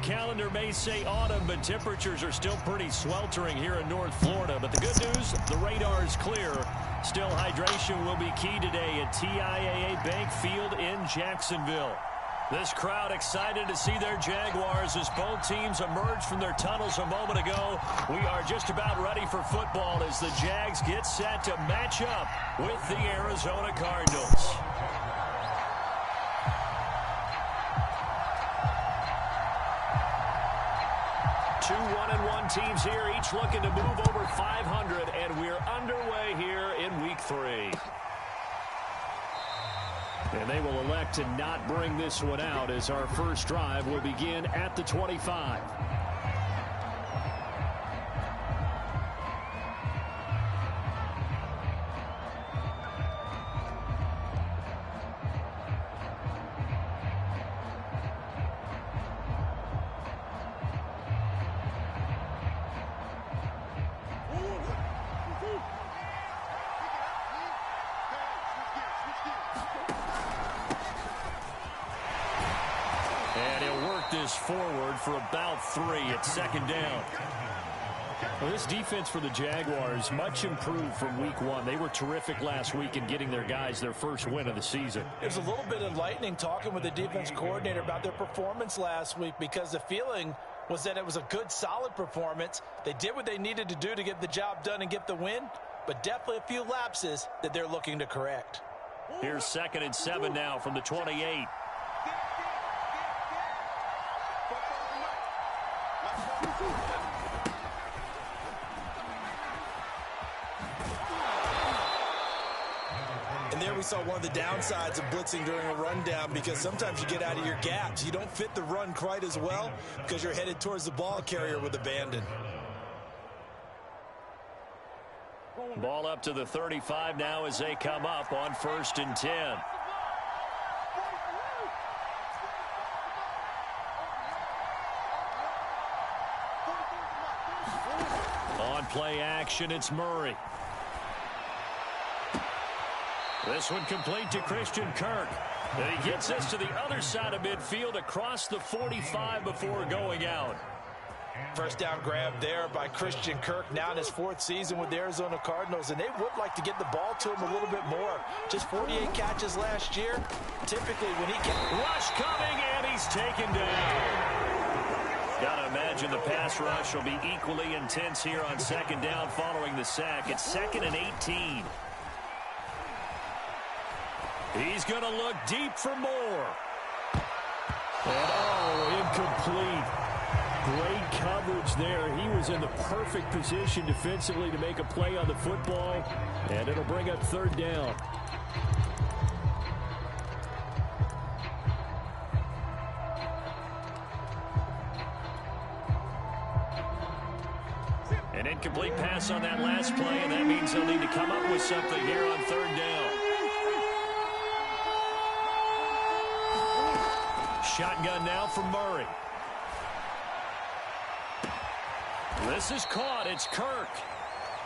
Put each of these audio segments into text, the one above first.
calendar may say autumn, but temperatures are still pretty sweltering here in North Florida. But the good news, the radar is clear. Still, hydration will be key today at TIAA Bank Field in Jacksonville. This crowd excited to see their Jaguars as both teams emerge from their tunnels a moment ago. We are just about ready for football as the Jags get set to match up with the Arizona Cardinals. Two 1-1 teams here, each looking to move over 500, and we're underway here in Week 3. And they will elect to not bring this one out as our first drive will begin at the 25. This forward for about 3 at second down. Well, this defense for the Jaguars much improved from week 1. They were terrific last week in getting their guys their first win of the season. It was a little bit enlightening talking with the defense coordinator about their performance last week because the feeling was that it was a good, solid performance. They did what they needed to do to get the job done and get the win, but definitely a few lapses that they're looking to correct. Here's 2nd and 7 now from the 28. And there we saw one of the downsides of blitzing during a rundown because sometimes you get out of your gaps. You don't fit the run quite as well because you're headed towards the ball carrier with abandon. Ball up to the 35 now as they come up on 1st and 10. On play action, it's Murray. This one complete to Christian Kirk. And he gets us to the other side of midfield across the 45 before going out. First down grab there by Christian Kirk, now in his 4th season with the Arizona Cardinals, and they would like to get the ball to him a little bit more. Just 48 catches last year. Typically when he can... Rush coming, and he's taken down. Gotta imagine the pass rush will be equally intense here on 2nd down following the sack. It's 2nd and 18. He's going to look deep for more. And incomplete. Great coverage there. He was in the perfect position defensively to make a play on the football, and it'll bring up 3rd down. An incomplete pass on that last play, and that means they'll need to come up with something here on 3rd down. Shotgun now for Murray. This is caught. It's Kirk.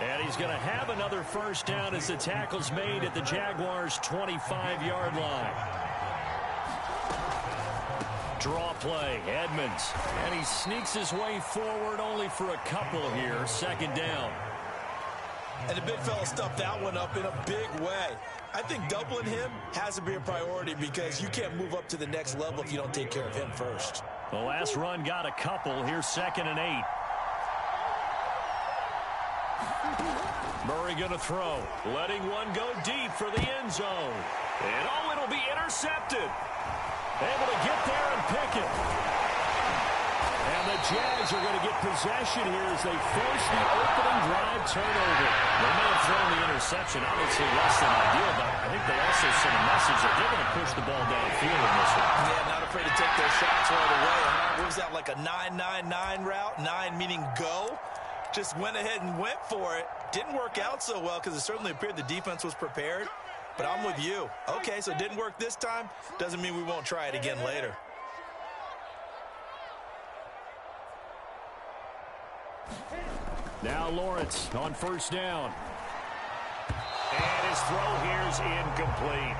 And he's going to have another 1st down as the tackle's made at the Jaguars' 25-yard line. Draw play, Edmonds. And he sneaks his way forward only for a couple here. 2nd down. And the big fella stuffed that one up in a big way. I think doubling him has to be a priority because you can't move up to the next level if you don't take care of him first. The last run got a couple. Here's 2nd and 8. Murray going to throw. Letting one go deep for the end zone. And it'll be intercepted. Able to get there and pick it. And the Jags are going to get possession here as they force the opening drive turnover. They may have thrown the interception, obviously less than ideal, but I think they also sent a message that they're going to push the ball downfield in this one. Yeah, not afraid to take those shots right away. What was that, like a 9-9-9 route? 9 meaning go. Just went ahead and went for it. Didn't work out so well because it certainly appeared the defense was prepared. But I'm with you. Okay, so it didn't work this time. Doesn't mean we won't try it again later. Now Lawrence on 1st down. And his throw here is incomplete.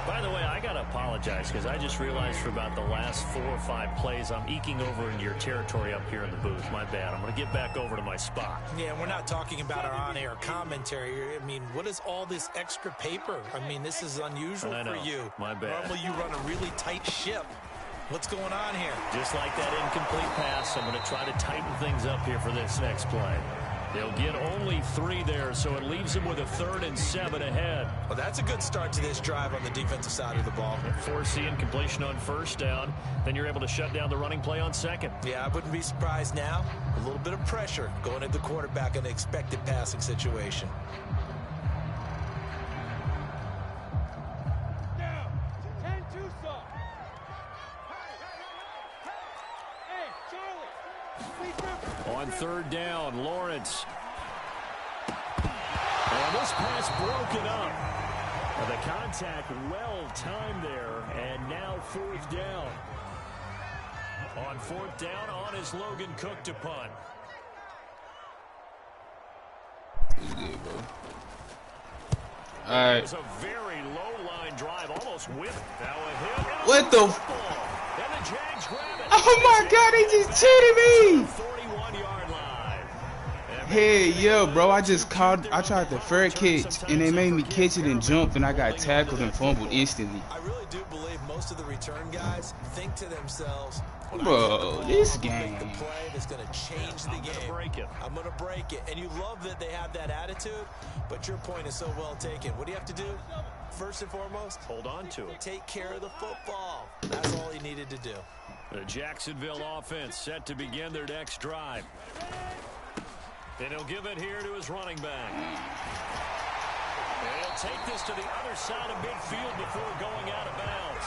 By the way, I got to apologize because I just realized for about the last 4 or 5 plays, I'm eking over into your territory up here in the booth. My bad. I'm going to get back over to my spot. Yeah, we're not talking about our on-air commentary. I mean, what is all this extra paper? I mean, this is unusual for you. My bad. Normally you run a really tight ship. What's going on here? Just like that incomplete pass, I'm going to try to tighten things up here for this next play. They'll get only 3 there, so it leaves them with a 3rd and 7 ahead. Well, that's a good start to this drive on the defensive side of the ball. Force the incompletion on 1st down. Then you're able to shut down the running play on 2nd. Yeah, I wouldn't be surprised now. A little bit of pressure going at the quarterback in an expected passing situation. On 3rd down, Lawrence. And this pass broken up. The contact well timed there, and now 4th down. On 4th down, on is Logan Cook to punt. It's good, bro. All right. It was a very low line drive, almost whipped. Now a hit. What the? And the Jags grab it. Oh my God! They just cheated me. 41-yard line. Hey, yeah, bro. I tried the fair catch, and they made me catch it and jump, and I got tackled and fumbled instantly. I really do believe most of the return guys think to themselves, bro, this game. The play that's going to change the game. I'm going to break it. And you love that they have that attitude, but your point is so well taken. What do you have to do? First and foremost, hold on to it. Take care of the football. That's all he needed to do. The Jacksonville offense set to begin their next drive. And he'll give it here to his running back. And he'll take this to the other side of midfield before going out of bounds.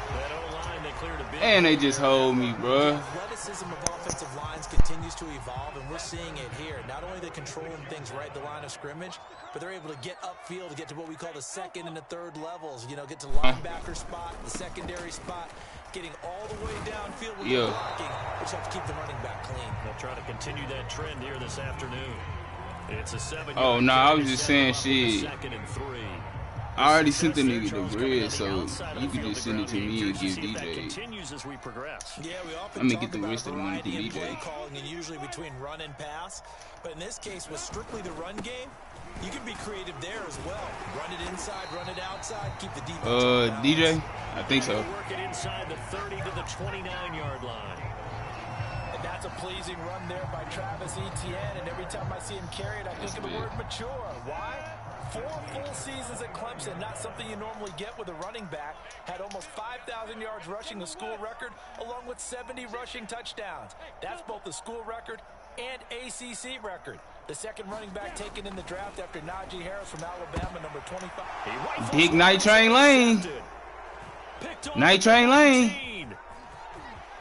That O-line, they cleared a big. And they just hold me, bro. The athleticism of offensive lines continues to evolve, and we're seeing it here. Not only are they controlling things right at the line of scrimmage, but they're able to get upfield to get to what we call the 2nd and the 3rd levels. You know, get to linebacker spot, the secondary spot, getting all the way downfield with the blocking. We just have to keep the running back clean. They'll try to continue that trend here this afternoon. It's a 7-yard. Oh, no, I was just saying shit. 2nd and 3. I already sent the nigga the bread, so you can just send it to me and give DJ. Yeah, we often Let me talk get the about rest of the money to variety in DJ. play calling and usually between run and pass. But in this case, with strictly the run game, you can be creative there as well. Run it inside, run it outside, keep the defense. DJ? I think so. Work it inside the 30 to the 29-yard line. And that's a pleasing run there by Travis Etienne. And every time I see him carry it, I think of the word mature. Why? 4 full seasons at Clemson, not something you normally get with a running back. Had almost 5,000 yards rushing, the school record, along with 70 rushing touchdowns. That's both the school record and ACC record. The 2nd running back taken in the draft after Najee Harris from Alabama, number 25. Big Night Train Lane. Night Train Lane.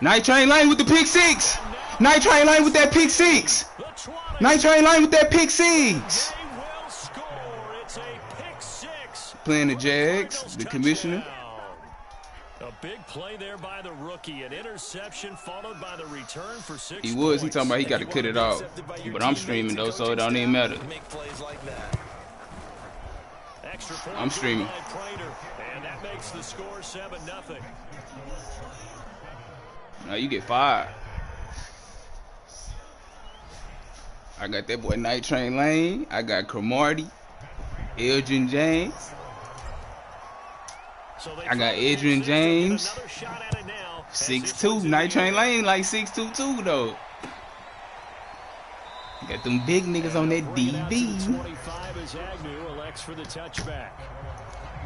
Night Train Lane with the pick 6. Night Train Lane with that pick 6. Night Train Lane with that pick 6. Playing the Jags, the commissioner. A big play there by the rookie, an interception followed by the return for 6 He was. He talking about he got to cut it off. But I'm streaming though, so it don't even matter. I'm streaming. And that makes the score 7-0. Now you get 5. I got that boy Night Train Lane. I got Cromartie, Elgin James. I got Adrian James, 6'2", Night Train Lane like 6'2" too though. Got them big niggas on that DB.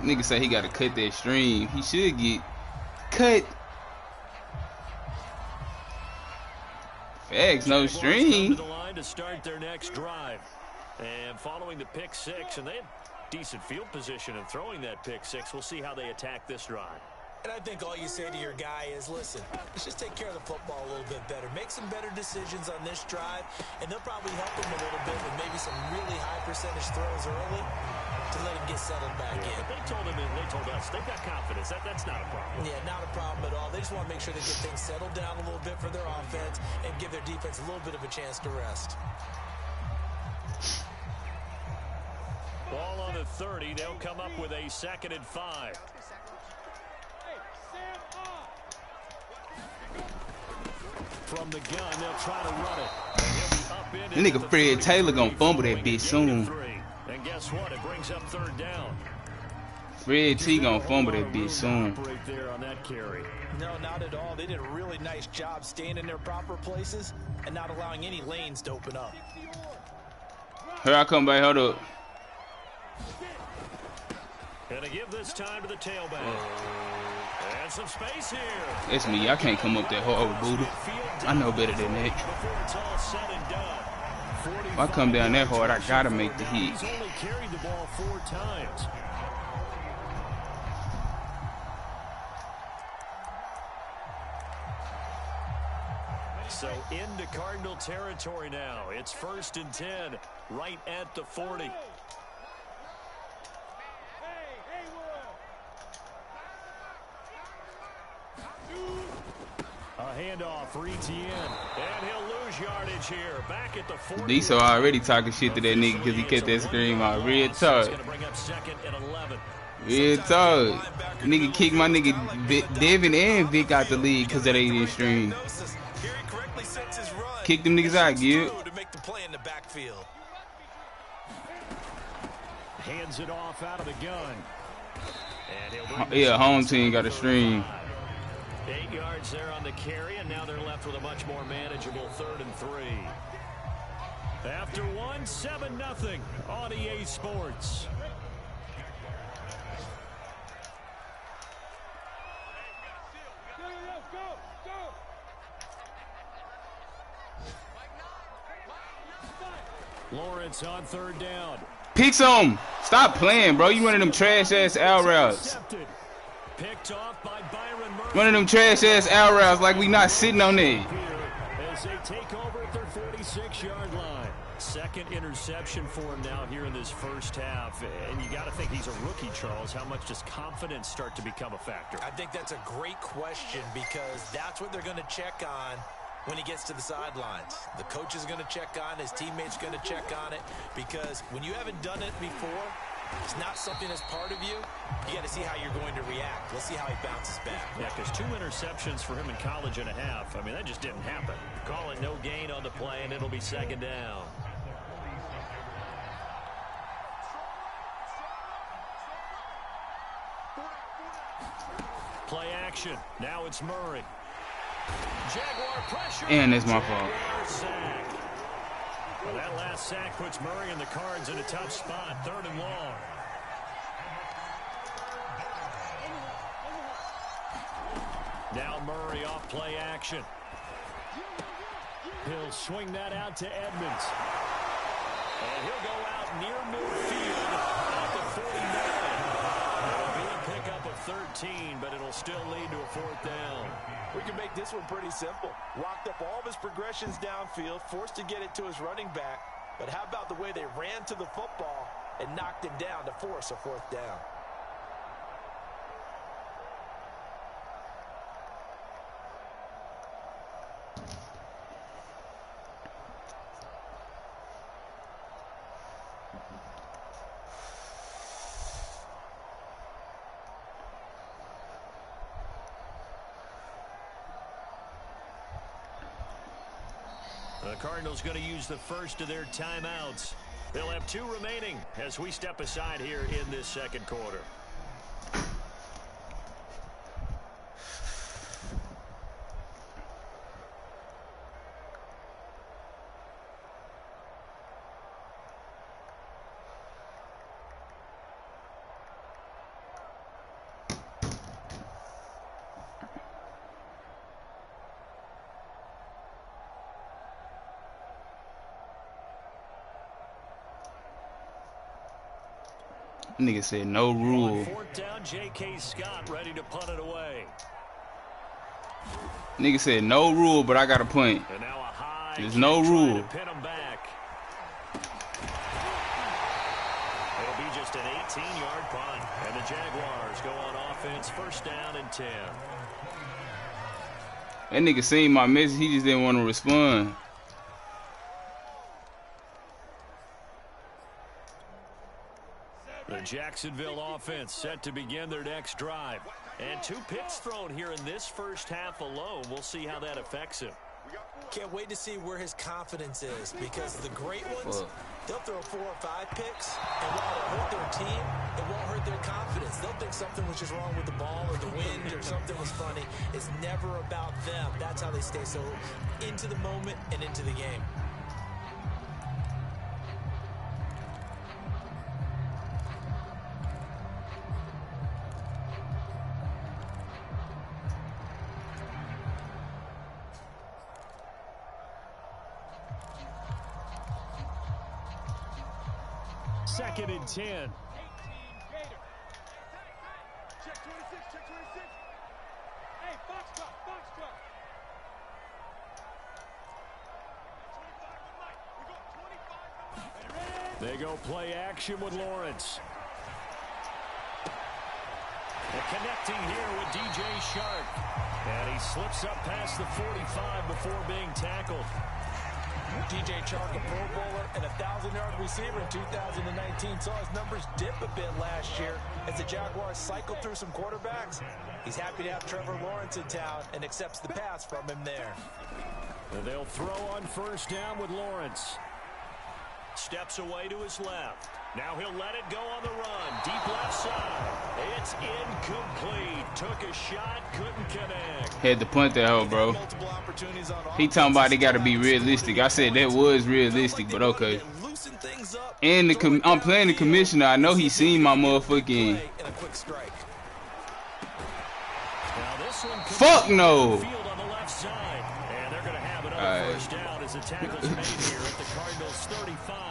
Nigga say he got to cut that stream. He should get cut. Facts, no stream. To start their next drive, and following the pick 6, and they had decent field position in throwing that pick 6. We'll see how they attack this drive. And I think all you say to your guy is, listen, let's just take care of the football a little bit better. Make some better decisions on this drive, and they'll probably help him a little bit with maybe some really high percentage throws early to let him get settled back in. But they told us they've got confidence. That's not a problem. Yeah, not a problem at all. They just want to make sure they get things settled down a little bit for their offense and give their defense a little bit of a chance to rest. Ball on the 30. They'll come up with a 2nd and 5. From the gun, they'll try to run it. That nigga Fred Taylor gonna fumble that bitch soon. And guess what? It brings up 3rd down. Fred T gonna fumble that bitch soon. Right there on that carry. No, not at all. They did a really nice job staying in their proper places and not allowing any lanes to open up. Here I come back. Hold up. Gonna give this time to the tailback. And some space here. It's me. I can't come up that hard, Buddha. I know better than that. If I come down that hard, I gotta make the hit. He's only carried the ball 4 times. So into Cardinal territory now. It's 1st and 10, right at the 40. A handoff for Etienne, and he'll lose yardage here. Back at the 40. Diesel already talking shit to that nigga because he kept that scream out. Real talk. Real talk. Nigga kicked my nigga Devin and Vic out the league because of that 8-inch stream. Kick them niggas out, Gil. Hands it off out of the gun. Yeah, home team got a stream. 8 yards there on the carry, and now they're left with a much more manageable 3rd and 3. After 1, 7-0 on EA Sports. Lawrence on 3rd down. Pick some. Stop playing, bro. You running them trash-ass out routes. Picked off by Byron Murphy. Running them trash-ass out routes like we not sitting on it. As they take over at their 46-yard line. 2nd interception for him now here in this 1st half. And you got to think he's a rookie, Charles. How much does confidence start to become a factor? I think that's a great question because that's what they're going to check on when he gets to the sidelines. The coach is going to check on it. His teammates going to check on it because when you haven't done it before, it's not something that's part of you. You got to see how you're going to react. Let's see how he bounces back. Yeah, because 2 interceptions for him in college and a half. I mean, that just didn't happen. Call it no gain on the play, and it'll be 2nd down. Play action. Now it's Murray. Jaguar pressure. And it's my fault. Well, that last sack puts Murray and the Cards in a tough spot. 3rd and long. Now Murray off play action. He'll swing that out to Edmonds. And he'll go out near midfield at the 49. It'll be a pickup of 13, but it'll still lead to a 4th down. We can make this one pretty simple. Walked up all of his progressions downfield, forced to get it to his running back. But how about the way they ran to the football and knocked him down to force a 4th down? The Cardinals going to use the first of their timeouts. They'll have 2 remaining as we step aside here in this 2nd quarter. Nigga said no rule. 4th down, J.K. Scott ready to punt it away. Nigga said no rule, but I got a point. And now a high There's no rule. To pin him back. It'll be just an 18-yard punt, and the Jaguars go on offense. 1st down and 10. That nigga seen my message. He just didn't want to respond. Jacksonville offense set to begin their next drive. And 2 picks thrown here in this first half alone. We'll see how that affects him. Can't wait to see where his confidence is, because the great ones, they'll throw 4 or 5 picks, and while it'll hurt their team, it won't hurt their confidence. They'll think something was just wrong with the ball or the wind or something was funny. It's never about them. That's how they stay so into the moment and into the game. Second and 10. Check 26, check 26. Hey, Foxtrot, Foxtrot. 25 to Mike. They go play action with Lawrence. And connecting here with DJ Shark. And he slips up past the 45 before being tackled. DJ Chark, a Pro Bowler and a 1,000-yard receiver in 2019, saw his numbers dip a bit last year as the Jaguars cycled through some quarterbacks. He's happy to have Trevor Lawrence in town and accepts the pass from him there. And they'll throw on first down with Lawrence. Steps away to his left. Now he'll let it go on the run. Deep left side. It's incomplete. Took a shot, couldn't connect. Had to punt that hoe, bro. He talking about they got to be realistic. I said that was realistic, but okay. And I'm playing the commissioner. I know he seen my motherfucking. Fuck no. Field on the left side. And they're going to have another first down as the tackle's made here at the Cardinals' 35.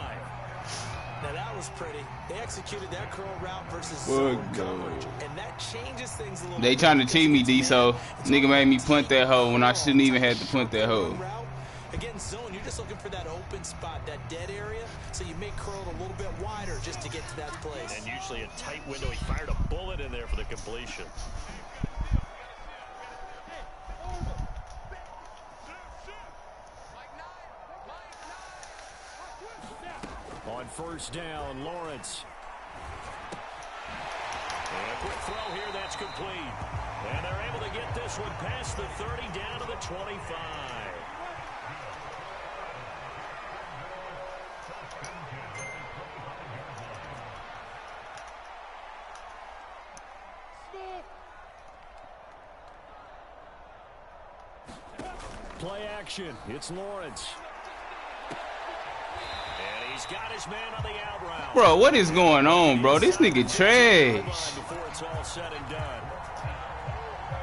Now that was pretty. They executed that curl route versus zone coverage, and that changes things a little bit. They trying to cheat me, D. So nigga made me punt that hoe when I shouldn't even have to punt that hoe. Again, zone, you're just looking for that open spot, that dead area, so you may curl it a little bit wider just to get to that place. And usually a tight window. He fired a bullet in there for the completion. On first down, Lawrence. And a quick throw here, that's complete. And they're able to get this one past the 30 down to the 25. Play action, it's Lawrence. He's got his man on the out route. Bro, what is going on, bro? This nigga trash. Before it's all said and done.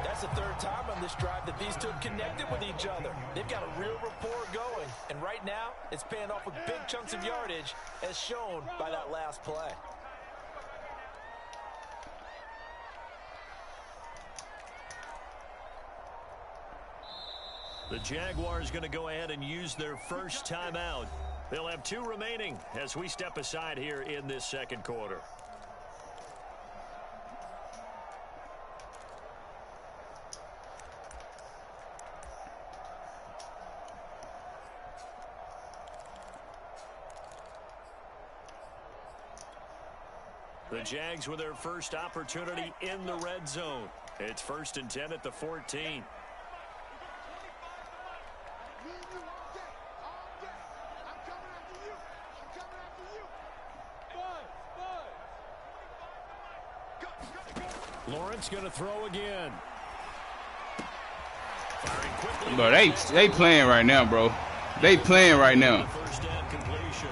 That's the 3rd time on this drive that these two have connected with each other. They've got a real rapport going, and right now it's paying off with big chunks of yardage, as shown by that last play. The Jaguars going to go ahead and use their first timeout. They'll have 2 remaining as we step aside here in this second quarter. The Jags with their first opportunity in the red zone. It's 1st and 10 at the 14. Lawrence going to throw again. Firing quickly. Bro, they playing right now, bro. They playing right now. First down completion.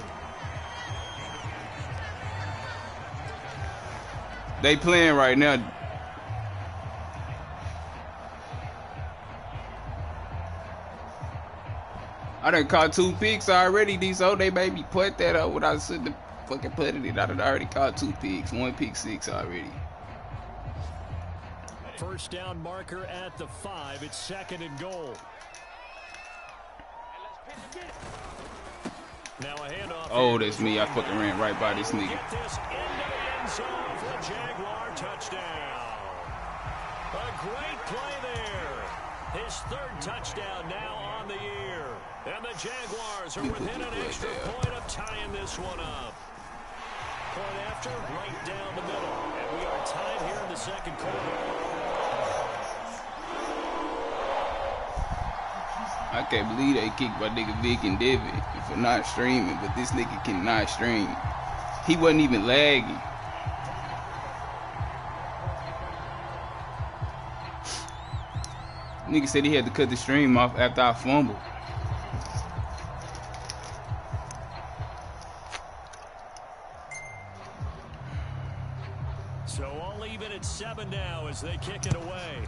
They playing right now. I done caught 2 picks already, D. So they made me put that up when I said the fucking putting it. I done already caught 2 picks, 1 pick 6 already. First down marker at the 5. It's 2nd and goal. Now a handoff. Oh, that's me. I fucking ran right by this nigga. Get this into the end zone for a Jaguar touchdown. A great play there. His 3rd touchdown now on the year. And the Jaguars are within an extra point of tying this one up. point after, right down the middle. And we are tied here in the second quarter. I can't believe they kicked my nigga Vic and David for not streaming, but this nigga cannot stream. He wasn't even lagging. Nigga said he had to cut the stream off after I fumbled. So all even at 7 now as they kick it away.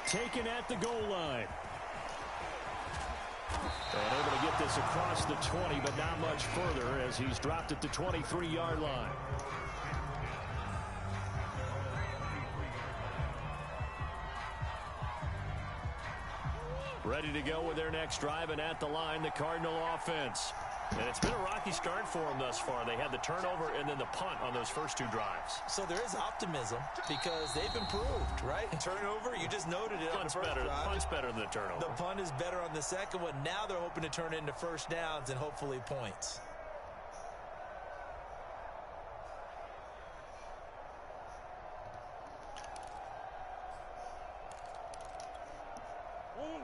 Taken at the goal line. And able to get this across the 20, but not much further as he's dropped it to 23-yard line. Ready to go with their next drive, and at the line, the Cardinal offense. And it's been a rocky start for them thus far. They had the turnover and then the punt on those first 2 drives. So there is optimism because they've improved, right? Turnover, you just noted it. Punt's better. Punt's better than the turnover. The punt is better on the second one. Now they're hoping to turn it into first downs and hopefully points.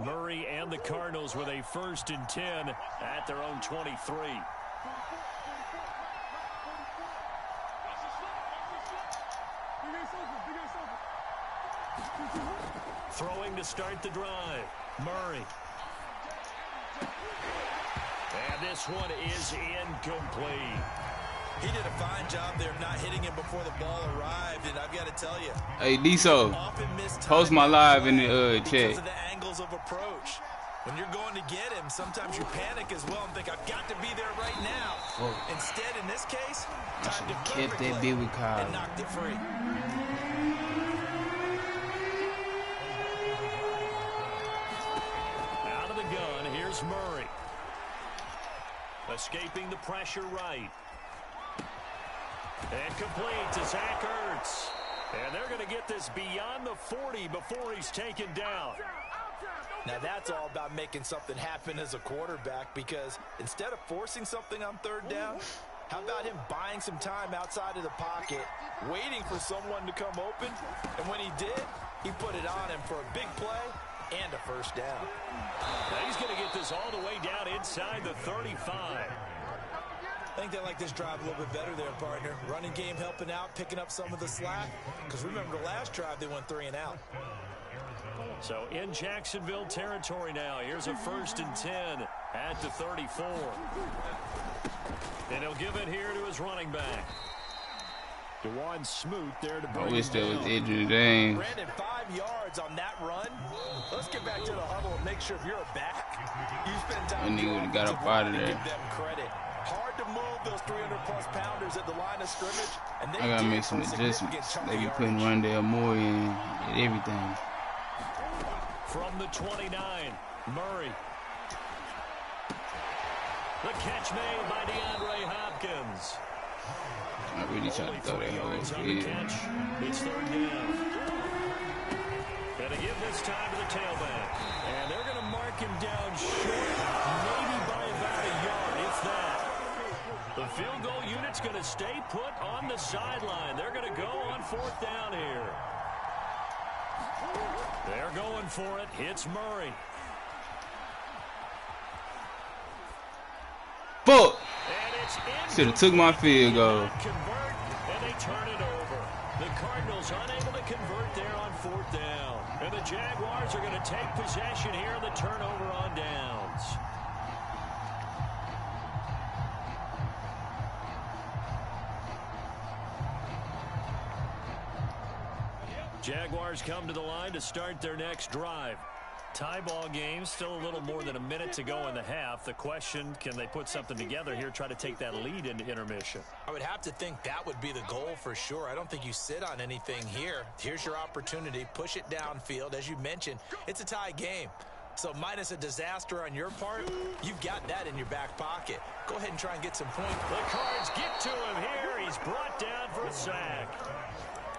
Murray and the Cardinals with a 1st and 10 at their own 23. Throwing to start the drive. Murray. And this one is incomplete. He did a fine job there of not hitting him before the ball arrived, and I've got to tell you. Hey, Diso, post my live in the chat. Because of the angles of approach. When you're going to get him, sometimes you panic as well and think, I've got to be there right now. Whoa. Instead, in this case, I should have kept that bit with Kyle. And knocked it free. Out of the gun, here's Murray. Escaping the pressure right. And complete to Zach Ertz. And they're going to get this beyond the 40 before he's taken down. Now that's all about making something happen as a quarterback, because instead of forcing something on 3rd down, how about him buying some time outside of the pocket, waiting for someone to come open, and when he did, he put it on him for a big play and a first down. Now he's going to get this all the way down inside the 35. I think they like this drive a little bit better there, partner. Running game helping out, picking up some of the slack. Because remember the last drive, they went 3 and out. So in Jacksonville territory now. Here's a 1st and 10 at the 34. And he'll give it here to his running back. DeJuan Smoot there to bring I wish him that down. was Edge's game. Brandon, 5 yards on that run. Let's get back to the huddle and make sure if you're a back, you spend time. That nigga would've got up out of there. Give them credit. Hard to move those 300-plus pounders at the line of scrimmage. And they I gotta did make some for a significant adjustments. chunk They of be putting yardage. Rondale Moore in and everything. From the 29, Murray. The catch made by DeAndre Hopkins. I really tried Only to throw 3 that yards whole on the field. catch. It's 3rd down. Gonna give this time to the tailback. And they're gonna mark him down short, maybe by about a yard, if that. The field goal unit's gonna stay put on the sideline. They're gonna go on 4th down here. They're going for it. It's Murray. Fuck! And it's Should have took my field goal. Convert, and they turn it over. The Cardinals unable to convert there on 4th down. And the Jaguars are going to take possession here in the turnover on downs. Jaguars come to the line to start their next drive. Tie ball game, still a little more than a minute to go in the half. The question, can they put something together here, try to take that lead into intermission? I would have to think that would be the goal for sure. I don't think you sit on anything here. Here's your opportunity. Push it downfield. As you mentioned, it's a tie game. So minus a disaster on your part, you've got that in your back pocket. Go ahead and try and get some points. The Cards get to him here. He's brought down for a sack.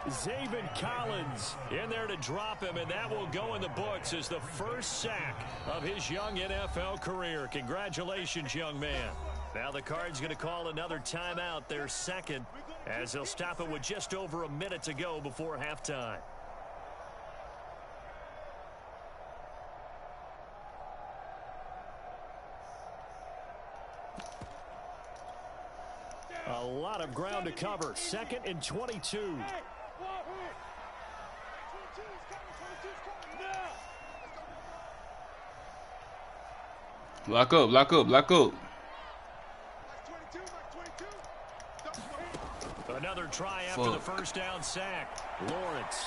Zaven Collins in there to drop him, and that will go in the books as the first sack of his young NFL career. Congratulations, young man. Now the Cards going to call another timeout, their second, as they'll stop it with just over a minute to go before halftime. A lot of ground to cover. 2nd and 22. Lock up, lock up, lock up. Another try after the first down sack. Lawrence.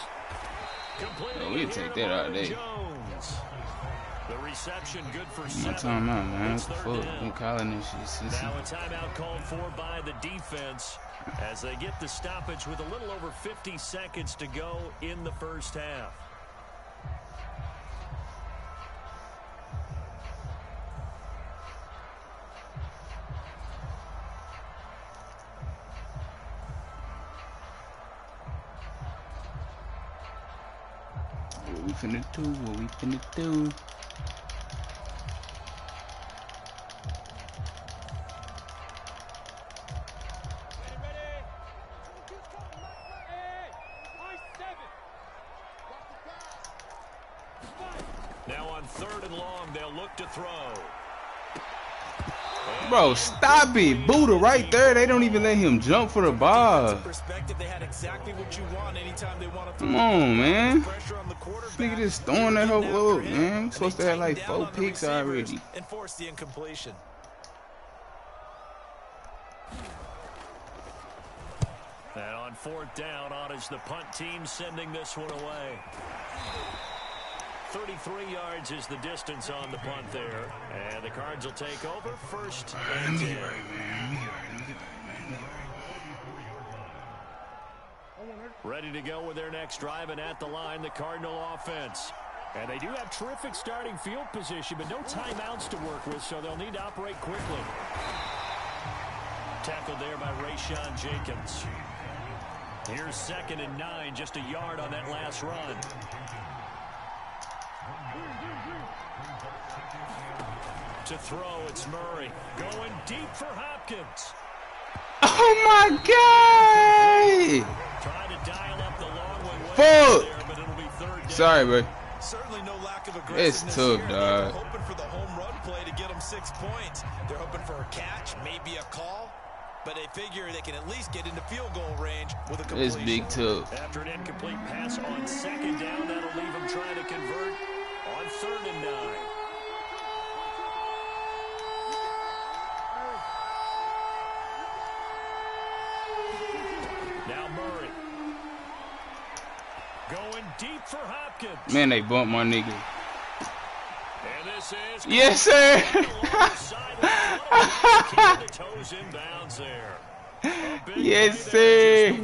Oh, we'll take that out there. Jones. The reception good for 7. No time out, man. What the fuck? I'm calling this shit. Now a timeout called for by the defense as they get the stoppage with a little over 50 seconds to go in the first half. What we finna do? What we finna do? Now on 3rd and long, they'll look to throw. Bro, stop it. Buddha right there. They don't even let him jump for the ball. They had exactly what you want anytime they want to throw. Come on, man. Nigga just throwing that whole load, man. I'm supposed to have like 4 picks already. And force the incompletion. And on 4th down, on is the punt team sending this one away. 33 yards is the distance on the punt there. And the Cards will take over 1st and 10. Ready to go with their next drive, and at the line, the Cardinal offense. And they do have terrific starting field position, but no timeouts to work with, so they'll need to operate quickly. Tackled there by Rayshon Jenkins. Here's 2nd and 9, just a yard on that last run. To throw, it's Murray. Going deep for Hopkins. Oh my God! Trying to dial up the long one way Fuck! there, but it'll be 3rd down. Sorry, bro. Certainly no lack of aggressiveness. It's tough, here. dog. They're hoping for the home run play to get them 6 points. They're hoping for a catch, maybe a call, but they figure they can at least get into field goal range with a completion. It's big tough. After an incomplete pass on 2nd down, that'll leave them trying to convert on 3rd and 9. Now Murray. Going deep for Hopkins. Man, they bumped my nigga. And this is Yes, sir. toes inbounds there. Yes, sir.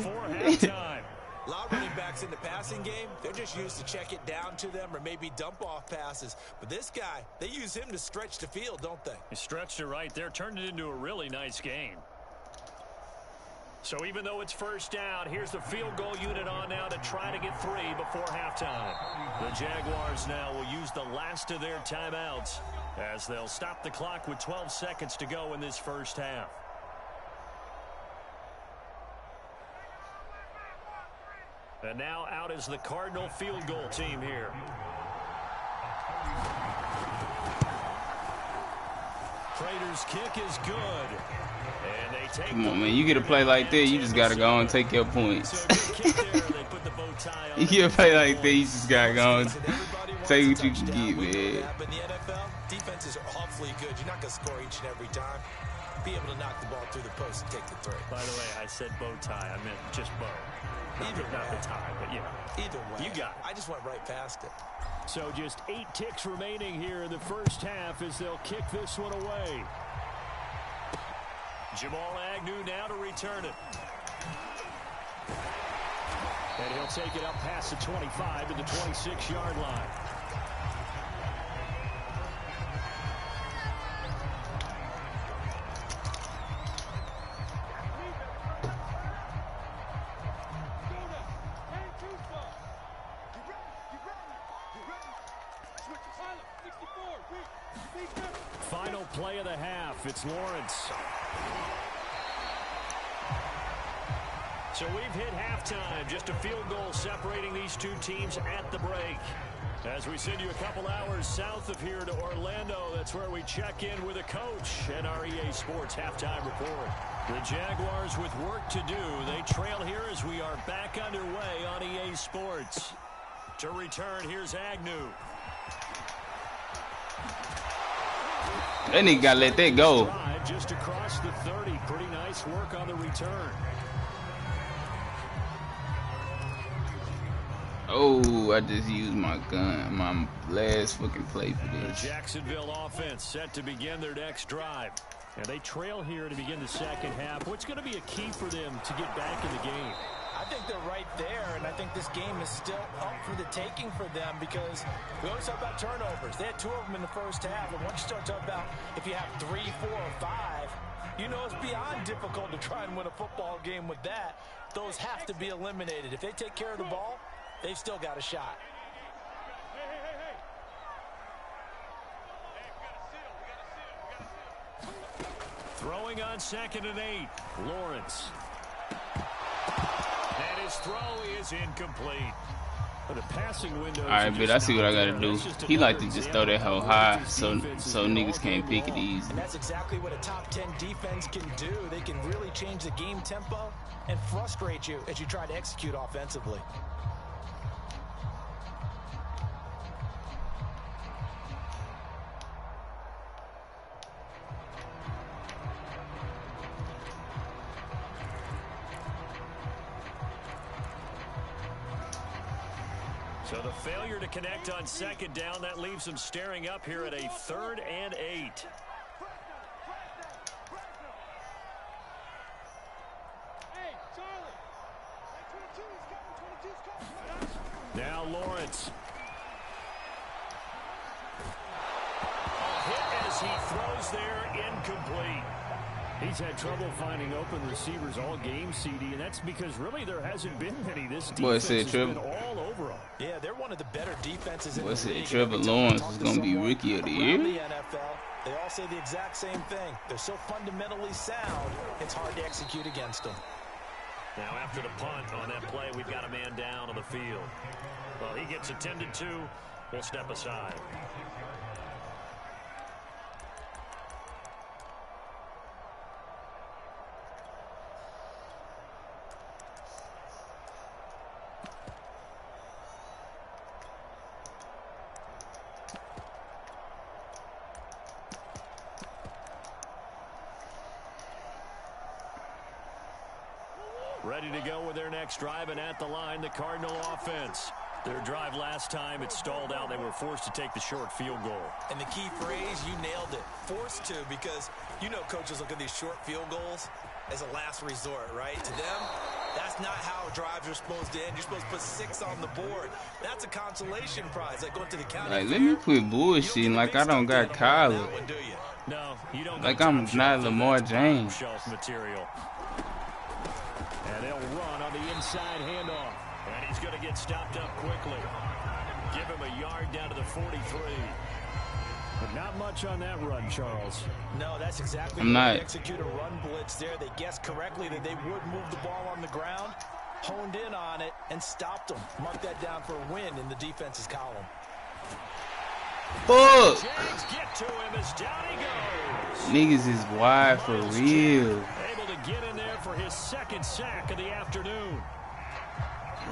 A lot of running backs in the passing game, they're just used to check it down to them or maybe dump off passes. But this guy, they use him to stretch the field, don't they? He stretched it right there, turned it into a really nice game. So even though it's 1st down, here's the field goal unit on now to try to get 3 before halftime. The Jaguars now will use the last of their timeouts as they'll stop the clock with 12 seconds to go in this first half. And now out is the Cardinal field goal team here. Prater's kick is good. And they take Come on, man. You get a play like that, you just got to go and take your points. You get a play like that, you just got to go and take what you can get, man. In the NFL, defenses are awfully good. You're not going to score each and every time. Be able to knock the ball through the post and take the 3. By the way, I said bow tie. I meant just bow. Not the tie, but yeah. Either way. You got it. I just went right past it. So just 8 ticks remaining here in the first half as they'll kick this one away. Jamal Agnew now to return it. And he'll take it up past the 25 to the 26-yard line. Final play of the half. It's Lawrence. So we've hit halftime. Just a field goal separating these two teams at the break. As we send you a couple hours south of here to Orlando, that's where we check in with a coach at our EA Sports Halftime Report. The Jaguars with work to do. They trail here as we are back underway on EA Sports. To return, here's Agnew. That nigga gotta let that go. Just across the 30. Pretty nice work on the return. Oh, I just used my gun, my last fucking play for this. The Jacksonville offense set to begin their next drive. And they trail here to begin the second half. What's going to be a key for them to get back in the game? I think they're right there, and I think this game is still up for the taking for them because we always talk about turnovers. They had 2 of them in the first half, and once you start talking about if you have 3, 4, or 5, you know it's beyond difficult to try and win a football game with that. Those have to be eliminated. If they take care of the ball, they've still got a shot. Throwing on 2nd and 8. Lawrence. And his throw is incomplete. But the passing window. All right, but I see what I gotta do. He like to just throw that hoe high so niggas can't pick it easy. And that's exactly what a top 10 defense can do. They can really change the game tempo and frustrate you as you try to execute offensively. So the failure to connect on 2nd down, that leaves them staring up here at a 3rd and 8. Hey, Charlie. That 22's coming. 22's coming. Now Lawrence. A hit as he throws there, incomplete. He's had trouble finding open receivers all game, CD, and that's because really there hasn't been many. This defense has been all over them. Yeah, they're one of the better defenses in the What's league. it? Trevor Lawrence is going to be Rookie of the Year? The NFL, they all say the exact same thing. They're so fundamentally sound, it's hard to execute against them. Now after the punt on that play, we've got a man down on the field. Well, he gets attended to. We'll step aside. Ready to go with their next drive, and at the line, the Cardinal offense. Their drive last time, it stalled out. They were forced to take the short field goal. And the key phrase, you nailed it. Forced to, because you know coaches look at these short field goals as a last resort, right? To them, that's not how drives are supposed to end. You're supposed to put 6 on the board. That's a consolation prize, like going to the county. Like, let me quit bullshitting like I don't got college. No, you don't. Like I'm not Lamar James. Shelf material. And they'll run on the inside handoff. And he's going to get stopped up quickly. Give him a yard down to the 43. But not much on that run, Charles. No, that's exactly I'm not. They execute a run blitz there. They guessed correctly that they would move the ball on the ground, honed in on it, and stopped them. Mark that down for a win in the defense's column. Fuck! Jags get to him as down he goes. Niggas is wide for real. Able to get in there for his 2nd sack of the afternoon.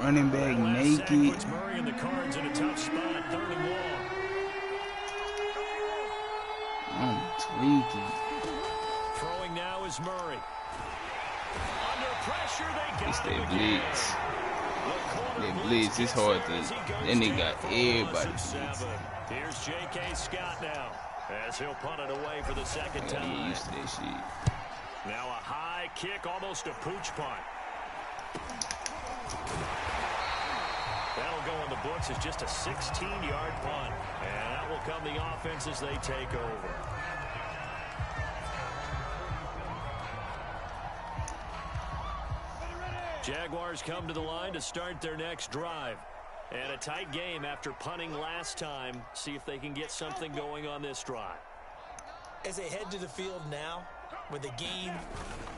Running back naked. Puts Murray and the Cards in a tough spot. 3rd and long. I'm tweaking. Throwing now is Murray. Under pressure, they got It's him that again. blitz. That blitz is hard to. That nigga got everybody. Here's J.K. Scott now, as he'll punt it away for the 2nd I gotta time. get used to that shit. Now a high kick, almost a pooch punt. That'll go in the books as just a 16-yard punt. And that will come the offense as they take over. Jaguars come to the line to start their next drive. And a tight game after punting last time. See if they can get something going on this drive. As they head to the field now, with the game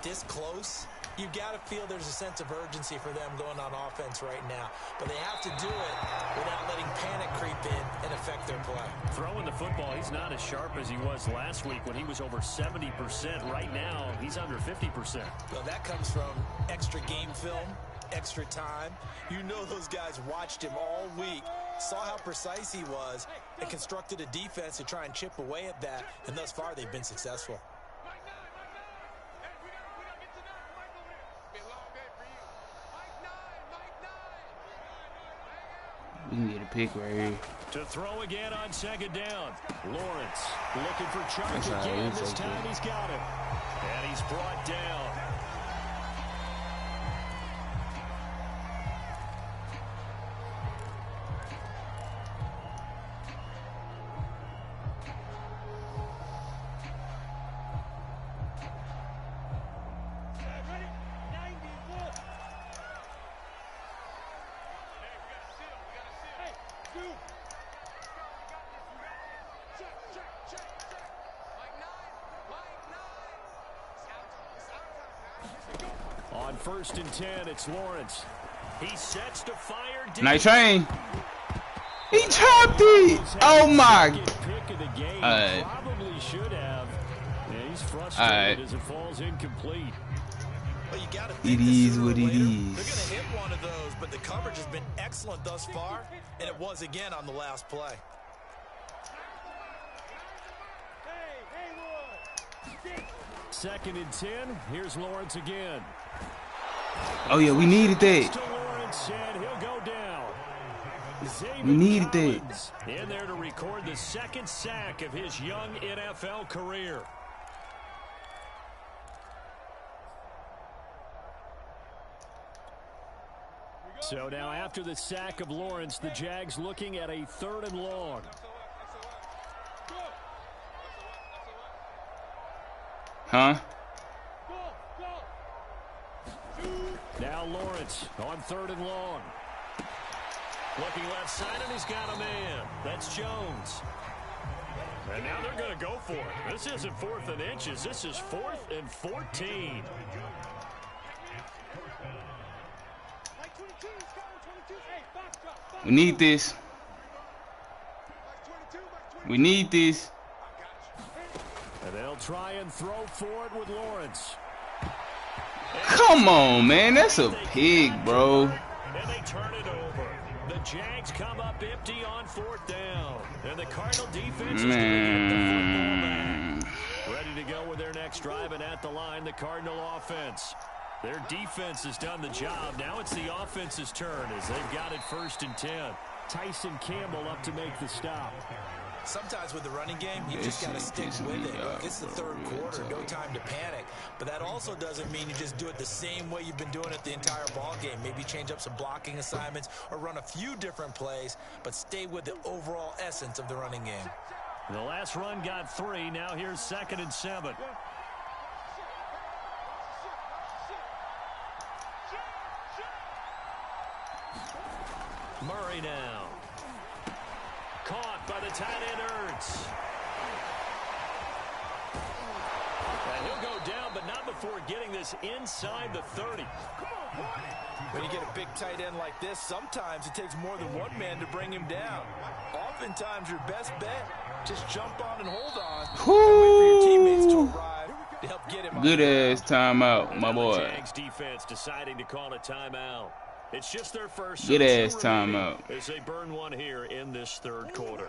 this close, you've got to feel there's a sense of urgency for them going on offense right now. But they have to do it without letting panic creep in and affect their play. Throwing the football, he's not as sharp as he was last week when he was over 70%. Right now, he's under 50%. Well, that comes from extra game film, extra time. You know those guys watched him all week, saw how precise he was, and constructed a defense to try and chip away at that. And thus far, they've been successful. We can get a pick right here. To throw again on second down. Lawrence looking for Chark That's all again. right, This okay. time he's got him. And he's brought down. On 1st and 10, it's Lawrence. He sets to fire deep. Night train. He chopped it. Oh my. Pick of the game. Alright. Probably should have. Yeah, he's frustrated Alright. as it falls incomplete. Well, you gotta It think that is sooner or what it later, is. They're going to hit one of those, but the coverage has been excellent thus far, and it was again on the last play. Second and 10. Here's Lawrence again. Oh yeah, we needed that. To Lawrence, and he'll go down. We needed that. Collins in there to record the second sack of his young NFL career. So now after the sack of Lawrence, the Jags looking at a 3rd and long. Huh? Now Lawrence on 3rd and long. Looking left side, and he's got a man. That's Jones. And now they're going to go for it. This isn't 4th and inches. This is 4th and 14. We need this. We need this. And they'll try and throw forward with Lawrence. Come on, man. That's a pig, bro. And they turn it over. The Jags come up empty on 4th down. And the Cardinal defense is going to get the football back. Ready to go with their next drive, and at the line, the Cardinal offense. Their defense has done the job. Now it's the offense's turn as they've got it 1st and 10. Tyson Campbell up to make the stop. Sometimes with the running game, you just got to stick with it. Look, it's the 3rd quarter, no time to panic. But that also doesn't mean you just do it the same way you've been doing it the entire ball game. Maybe change up some blocking assignments or run a few different plays, but stay with the overall essence of the running game. The last run got 3. Now here's 2nd and 7. Murray now. Caught by the tight end Ertz. And he'll go down, but not before getting this inside the 30. When you get a big tight end like this, sometimes it takes more than one man to bring him down. Oftentimes, your best bet, just jump on and hold on. And wait for your teammates to arrive to help get him. Good ass timeout, my boy. The Jags defense deciding to call a timeout. It's just their first. Good ass timeout. As they burn one here in this 3rd quarter.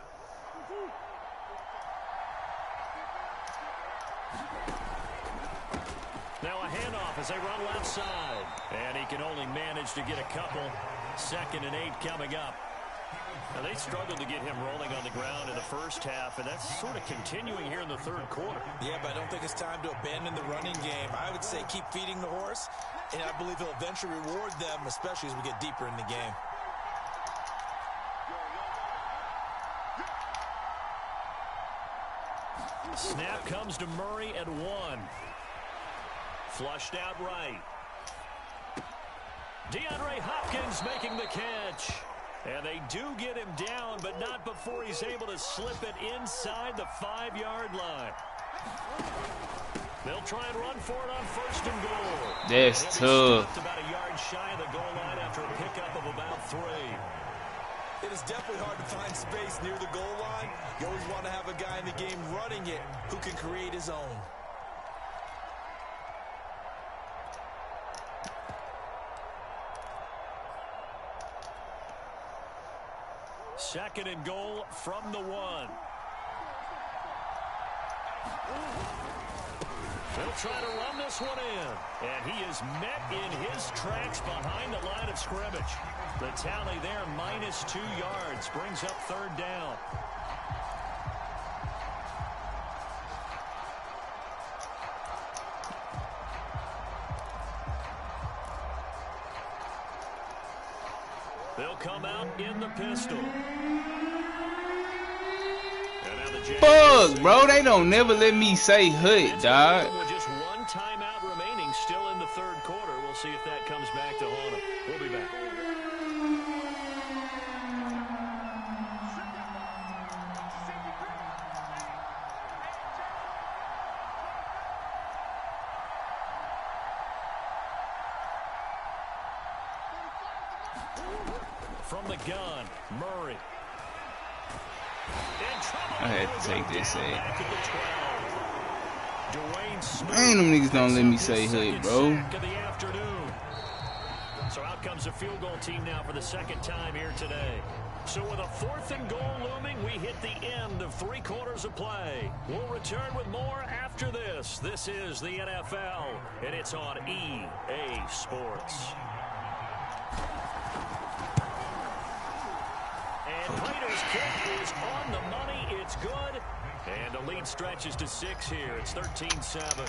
Now a handoff as they run left side. And he can only manage to get a couple. 2nd and 8 coming up. Now they struggled to get him rolling on the ground in the first half, and that's sort of continuing here in the 3rd quarter. Yeah, but I don't think it's time to abandon the running game. I would say keep feeding the horse, and I believe he'll eventually reward them, especially as we get deeper in the game. Snap comes to Murray at 1. Flushed out right. DeAndre Hopkins making the catch. And they do get him down, but not before he's able to slip it inside the 5-yard line. They'll try and run for it on 1st and goal. That's tough. About a yard shy of the goal line after a pickup of about 3. It is definitely hard to find space near the goal line. You always want to have a guy in the game running it who can create his own. Second and goal from the 1. They'll try to run this one in. And he is met in his tracks behind the line of scrimmage. The tally there, -2 yards, brings up 3rd down. They'll come out in the pistol. Fuck, bro. They don't never let me say hood, dog. With just 1 timeout remaining, still in the 3rd quarter. We'll see if that comes back to haunt them. We'll be back. From the gun, Murray. I had to take this Man, them niggas don't let me say hood, bro. So out comes a field goal team now for the 2nd time here today. So with a 4th and goal looming, we hit the end of 3 quarters of play. We'll return with more after this. This is the NFL, and it's on EA Sports. And Raiders' kick is on the money. It's good. And the lead stretches to 6 here. It's 13-7.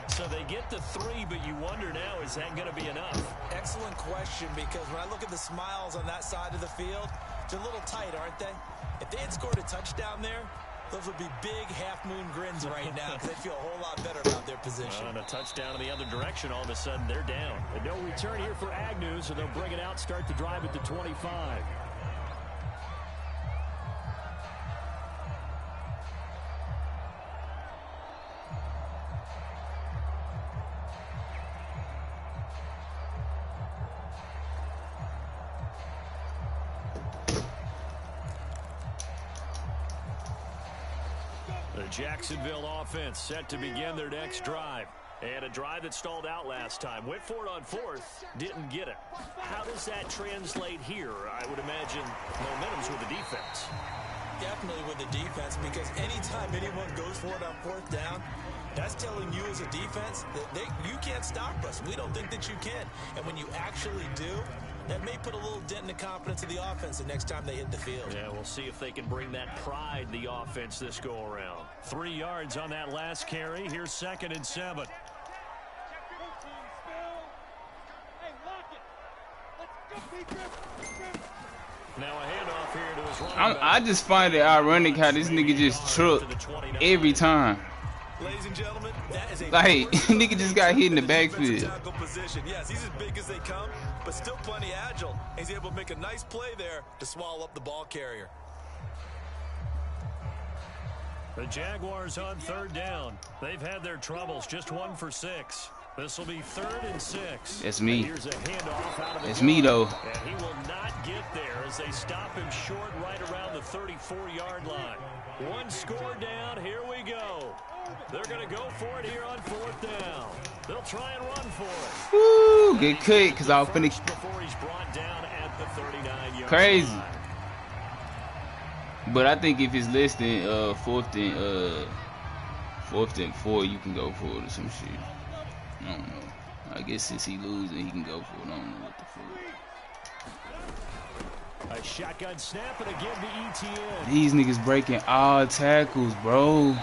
So they get to 3, but you wonder now, is that going to be enough? Excellent question, because when I look at the smiles on that side of the field, they're a little tight, aren't they? If they had scored a touchdown there, those would be big half-moon grins right now, because they'd feel a whole lot better about their position. And a touchdown in the other direction, all of a sudden they're down. And no return here for Agnew, so they'll bring it out, start the drive at the 25. The Jacksonville offense set to begin their next drive. And a drive that stalled out last time. Went for it on 4th, didn't get it. How does that translate here? I would imagine momentum's with the defense. Definitely with the defense, because anytime anyone goes for it on 4th down, that's telling you as a defense that you can't stop us. We don't think that you can. And when you actually do, that may put a little dent in the confidence of the offense the next time they hit the field. Yeah, we'll see if they can bring that pride in the offense this go-around. 3 yards on that last carry. Here's 2nd and 7. Now a handoff here to his running back. I just find it ironic how this nigga just truck every time. Ladies and gentlemen, that is a like, nigga just got hit in the backfield. Position. Yes, he's as big as they come, but still plenty agile. He's able to make a nice play there to swallow up the ball carrier. The Jaguars on 3rd down. They've had their troubles, just 1 for 6. This will be 3rd and 6. That's me. Here's a handoff out of the That's me, though. And he will not get there as they stop him short right around the 34-yard line. 1 score down. Here we go. They're going to go for it here on 4th down. They'll try and run for it. Woo, get cut because I'll finish. Before he's brought down at the 39-yard Crazy. line. But I think if it's less than 4th and 4, you can go for it or some shit. I don't know. I guess since he losing, he can go for it. I don't know what the fuck. A shotgun snap and again to ETN. These niggas breaking all tackles, bro.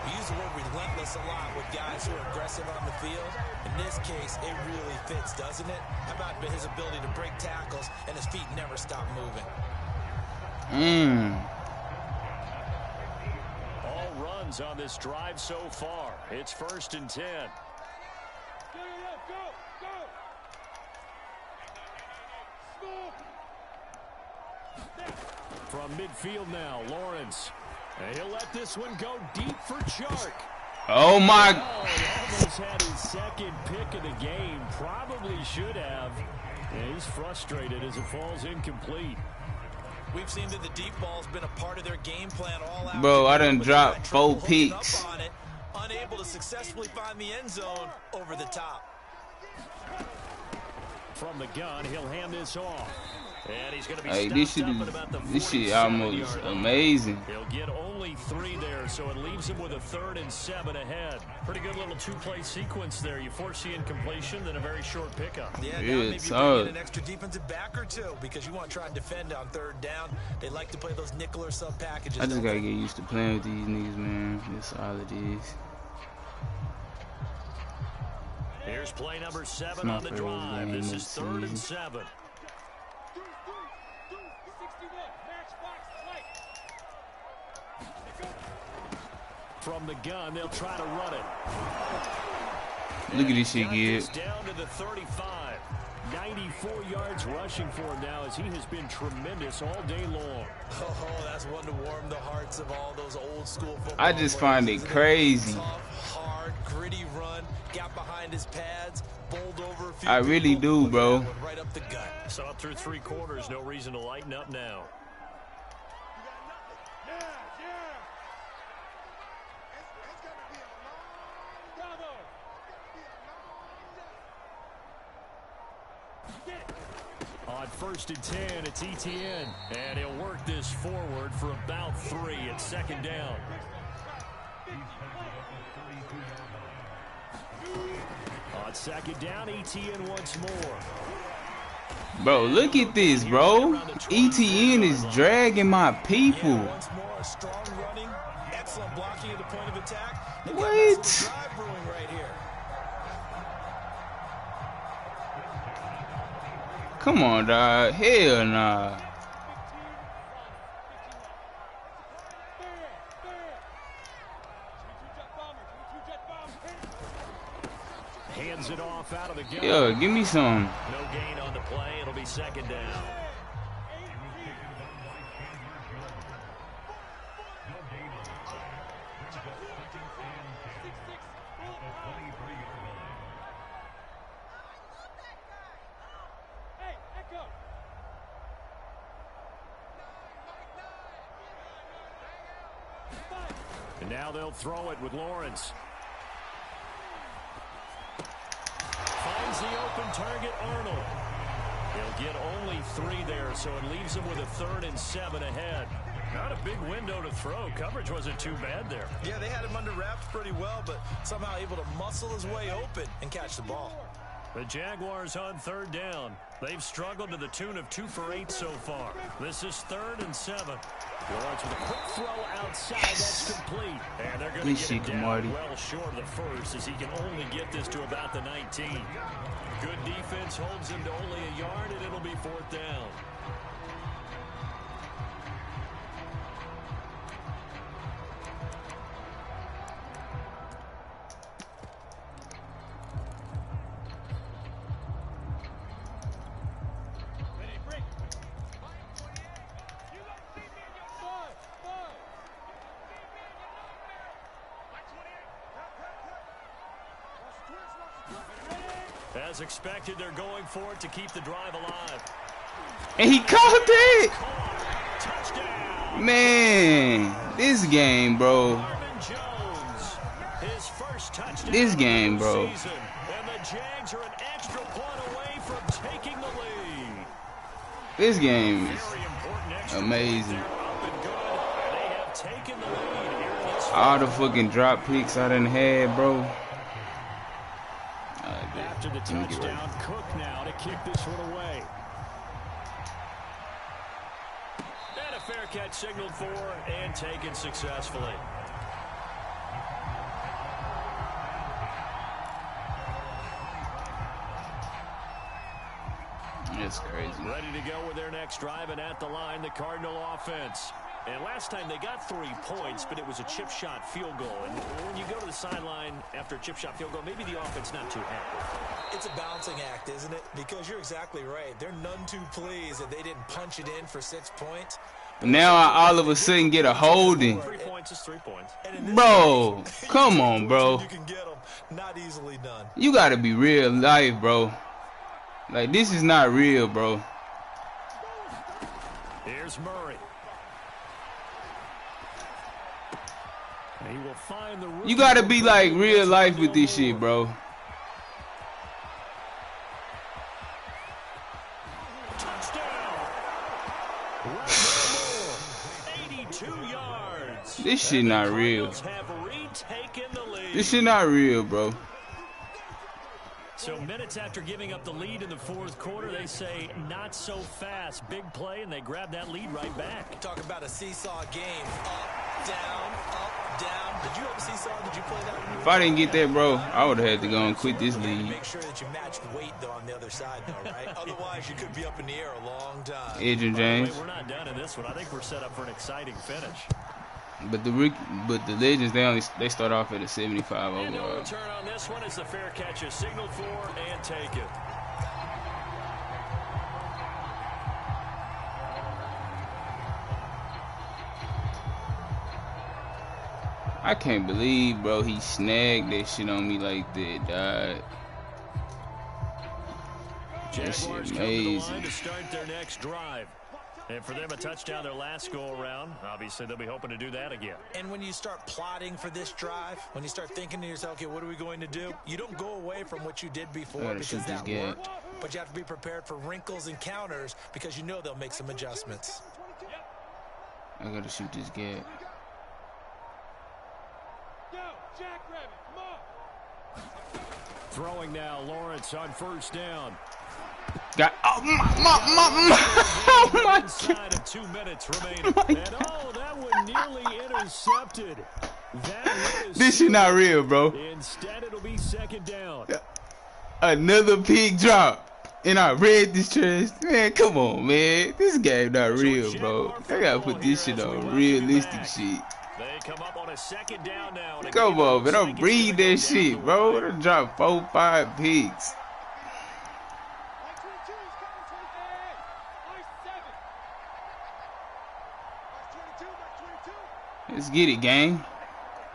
We use the word relentless a lot with guys who are aggressive on the field. In this case, it really fits, doesn't it? How about his ability to break tackles and his feet never stop moving? All runs on this drive so far. It's 1st and 10. From midfield now, Lawrence. And he'll let this one go deep for Chark. Oh my! Oh, he almost had his second pick of the game. Probably should have. And he's frustrated as it falls incomplete. We've seen that the deep ball's been a part of their game plan all out. Bro, I done dropped 4 picks. Unable to successfully find the end zone over the top. From the gun, he'll hand this off. And he's going to be Hey, this shit almost 47-yard line. amazing. He'll get only 3 there, so it leaves him with a 3rd and 7 ahead. Pretty good little 2-play sequence there. You force the incompletion, then a very short pickup. Yeah, Yeah, now maybe it's bring in hard. an extra defensive back or 2 because you want to try and defend on 3rd down. They like to play those nickel or sub packages. I just gotta get used to playing with these niggas, man. That's all it is. Here's play number 7 on the drive. This is 3rd and 7. From the gun, they'll try to run it. Look at this shit, Gib. Down to the 35. 94 yards rushing for him now as he has been tremendous all day long. Oh, that's one to warm the hearts of all those old school football I just players, find it isn't crazy. Tough, hard, gritty run, got behind his pads, bowled over a few I really people, do, bro. went right up the gut. Saw it through 3 quarters. No reason to lighten up now. On 1st and 10, it's ETN. And he'll work this forward for about 3 at 2nd down. On 2nd down, ETN once more. Bro, look at this, bro. ETN is dragging my people. Yeah, once more, strong running, excellent blocking at the point of attack. They've got a What? nice little drive brewing right here. Come on, dog. Hell nah. Hands it off out of the gun. Yo, give me some. No gain on the play. It'll be 2nd down. And now they'll throw it with Lawrence. Finds the open target, Arnold. He'll get only 3 there, so it leaves him with a 3rd and 7 ahead. Not a big window to throw. Coverage wasn't too bad there. Yeah, they had him under wraps pretty well, but somehow able to muscle his way open and catch the ball. The Jaguars on 3rd down. They've struggled to the tune of 2 for 8 so far. This is 3rd and 7. Lawrence with a quick throw outside. That's complete. And they're going to get it down well short of the 1st as he can only get this to about the 19. Good defense holds him to only a yard, and it'll be 4th down. As expected, they're going for it to keep the drive alive. And he caught it! Touchdown! Man, this game, bro. Marvin Jones, his first touchdown This game, bro. of the season. And the Jags are an extra point away from taking the lead. This game is Very important extra amazing. point. They're up and good. They have taken the lead here in this All the fucking drop picks I done had, bro. After the touchdown, Cook now to kick this one away. And a fair catch signaled for and taken successfully. It's crazy. Ready to go with their next drive, and at the line, the Cardinal offense. And last time they got 3 points, but it was a chip shot field goal. And when you go to the sideline after a chip shot field goal, maybe the offense not too happy. It's a balancing act, isn't it? Because you're exactly right. They're none too pleased that they didn't punch it in for 6 points. Now I all of a sudden get a holding. 3 points is 3 points. Bro, come on, bro. You can get them. Not easily done. You gotta be real life, bro. Like, this is not real, bro. Here's Murray. He will find the You gotta be like real life with this shit, bro. Touchdown. 82 yards. This shit not real. Have retaken the lead. This shit not real, bro. So minutes after giving up the lead in the fourth quarter, they say not so fast. Big play, and they grab that lead right back. Talk about a seesaw game. Up, down, up, down. Did you have a seesaw? Did you play that? If I didn't get that, bro, I would have had to go and quit this league. Make sure that you matched weight, though, on the other side, though, right? Otherwise, you could be up in the air a long time. Adrian James. We're not done in this one. I think we're set up for an exciting finish. But the Legends, they start off at a 75 And no overall. return on this one as the fair catch is signaled for and taken. I can't believe, bro, he snagged that shit on me like that, dog. That shit Jaguars come to the line amazing. to start their next drive. And for them, a touchdown their last go-around. Obviously, they'll be hoping to do that again. And when you start plotting for this drive, when you start thinking to yourself, okay, what are we going to do? You don't go away from what you did before because that worked. But you have to be prepared for wrinkles and counters because you know they'll make some adjustments. I gotta shoot this gap. Go, Jackrabbit, come on. Throwing now, Lawrence on first down. Got oh my Inside of 2 minutes remaining. And oh, that one nearly intercepted. That is This shit not real, bro. Instead, it'll be second down. Another pig drop. And I read this trash. Man, come on, man. This game not real, bro. I gotta put this shit on realistic shit. They come up on a second down now. Come on, man. Don't breathe that shit, bro. They drop 4, 5 pigs. Let's get it, gang.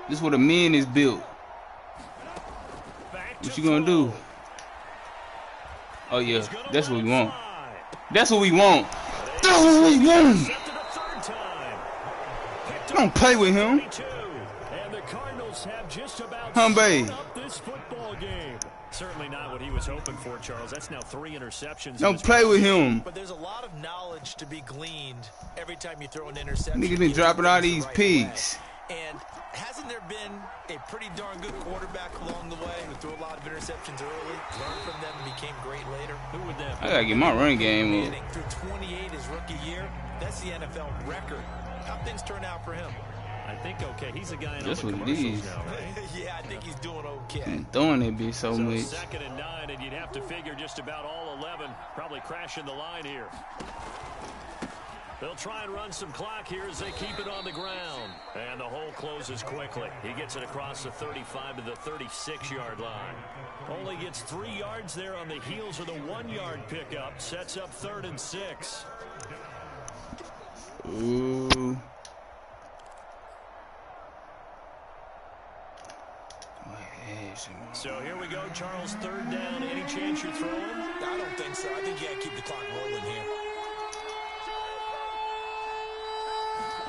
This is what a man is built. What you gonna do? Oh yeah, that's what we want. That's what we want. That's what we want. Don't play with him. And the Cardinals have just about Humbe. up this football game. Certainly not what he was hoping for, Charles. That's now 3 interceptions. Don't play with him. But there's a lot of knowledge to be gleaned every time you throw an interception. Niggas been dropping all these pigs. And hasn't there been a pretty darn good quarterback along the way who threw a lot of interceptions early, learned from them, and became great later? Who would that be? I gotta get my run game up. Through 28 his rookie year, that's the NFL record. How things turn out for him? I think okay. He's a guy in all That's the what it commercials is. now, right? Yeah, I think he's doing okay. I'm throwing that bitch so So much. 2nd and 9, and you'd have to figure just about all 11 probably crashing the line here. They'll try and run some clock here as they keep it on the ground. And the hole closes quickly. He gets it across the 35 to the 36-yard line. Only gets 3 yards there on the heels of the 1-yard pickup. Sets up 3rd and 6. Ooh. So here we go, Charles. 3rd down. Any chance you're throwing? I don't think so. I think you got to keep the clock rolling here.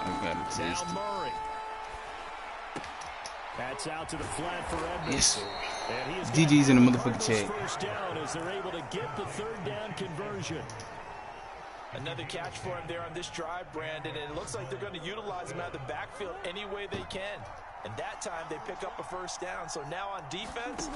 I gotta taste Now it. Murray. That's out to the flat for Edmonds. Yes. And he is GG's in the motherfucking Cardinals chat. First down as they're able to get the 3rd down conversion. Another catch for him there on this drive, Brandon, and it looks like they're going to utilize him out of the backfield any way they can. And that time they pick up a 1st down. So now on defense,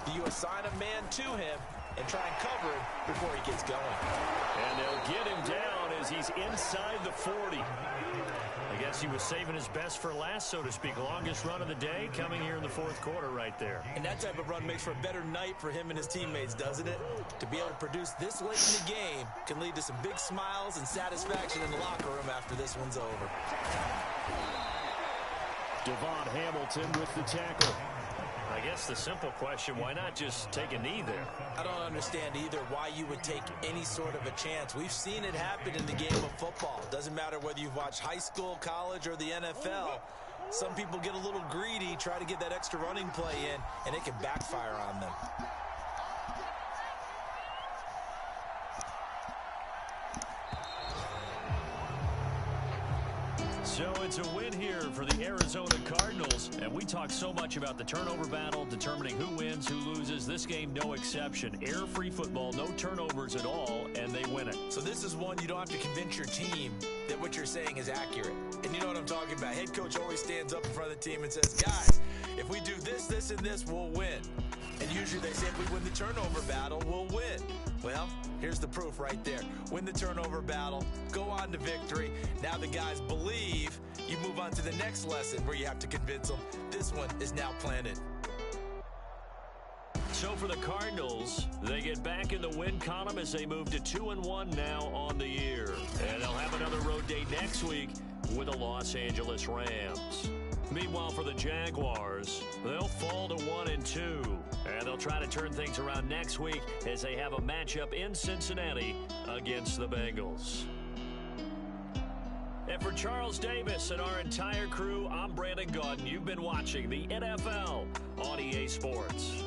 do you assign a man to him and try and cover him before he gets going? And they'll get him down as he's inside the 40. I guess he was saving his best for last, so to speak. Longest run of the day coming here in the 4th quarter right there. And that type of run makes for a better night for him and his teammates, doesn't it? To be able to produce this late in the game can lead to some big smiles and satisfaction in the locker room after this one's over. Devon Hamilton with the tackle. I guess the simple question, why not just take a knee there? I don't understand either why you would take any sort of a chance. We've seen it happen in the game of football. Doesn't matter whether you've watched high school, college, or the NFL. Some people get a little greedy, try to get that extra running play in, and it can backfire on them. So it's a win here for the Arizona Cardinals, and we talk so much about the turnover battle, determining who wins, who loses. This game, no exception. Air-free football, no turnovers at all, and they win it. So this is one you don't have to convince your team that what you're saying is accurate. And you know what I'm talking about. Head coach always stands up in front of the team and says, guys, if we do this, this, and this, we'll win. And usually they say if we win the turnover battle, we'll win. Well, here's the proof right there. Win the turnover battle, go on to victory. Now the guys believe. You move on to the next lesson where you have to convince them. This one is now planted. So for the Cardinals, they get back in the win column as they move to 2-1 now on the year. And they'll have another road day next week with the Los Angeles Rams. Meanwhile, for the Jaguars, they'll fall to 1-2. And they'll try to turn things around next week as they have a matchup in Cincinnati against the Bengals. And for Charles Davis and our entire crew, I'm Brandon Gaudin. You've been watching the NFL on EA Sports.